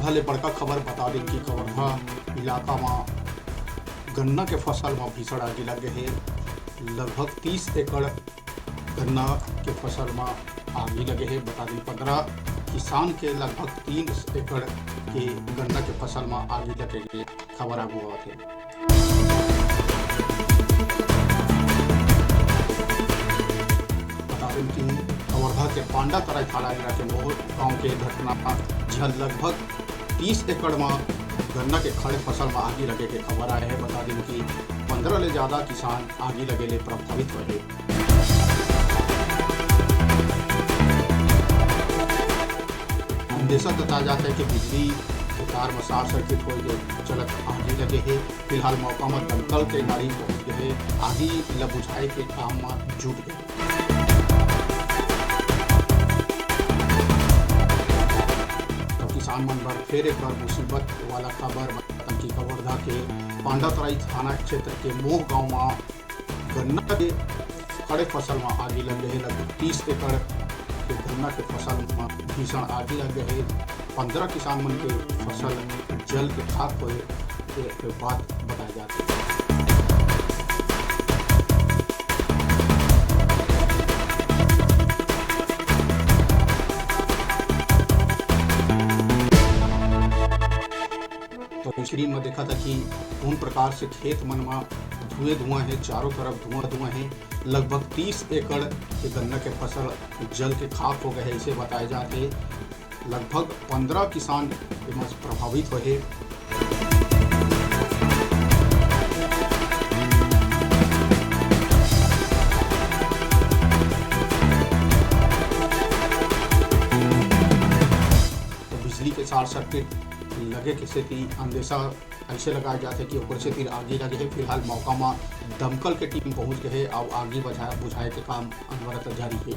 कवर्धा ले बड़का खबर बता दें कि कवर्धा इलाका में गन्ना के फसल में भीषण आगि लगे है। लगभग 30 एकड़ गन्ना के फसल में आगि लगे है। बता दें 15 किसान के लगभग 3 एकड़ के गन्ना के फसल में आगि लगे के खबर आगू हुआ थे। बता दें कि कवर्धा के पांडा तराई थाना के मोह गांव के घटना जहां लगभग 30 एकड़ में गन्ना के खड़े फसल में आगि लगे के खबर आए हैं। बता दें कि 15 ले ज़्यादा किसान आगि लगे ले प्रभावित हुए। अंदेशा जताया जाता है कि बिजली के तार में शॉर्ट सर्किट हो गए चलत आगि लगे है। फिलहाल मौका में दमकल के गाड़ी पहुंच गए, आगि ल बुझाए के काम में जुट गए। किसान मन पर फिर एक बार मुसीबत वाला खबर कि कवर्धा के पांडा तराई थाना क्षेत्र के मोह गांव में गन्ना के खड़े फसल में आगि लग गए। लगभग 30 एकड़ के गन्ना के फसल में भीषण आगि लग गए। 15 किसान मन के फसल जल के खाक हुए के बात बताया जाता है। तो स्क्रीन में देखा था कि उन प्रकार से खेत मन में धुआं है, चारों तरफ धुआं है। लगभग 30 एकड़ के गन्ना के फसल जल के खाक हो गए हैं, इसे बताया जाते। लगभग 15 किसान प्रभावित हुए। तो बिजली के शॉर्ट सर्किट लगे के स्थिति अंदेशा ऐसे लगाया जाता है कि ऊपर से तीर आगे लगे है। फिलहाल मौका में दमकल के टीम पहुंच गए है और आगे बुझाए के काम अनवरत जारी है।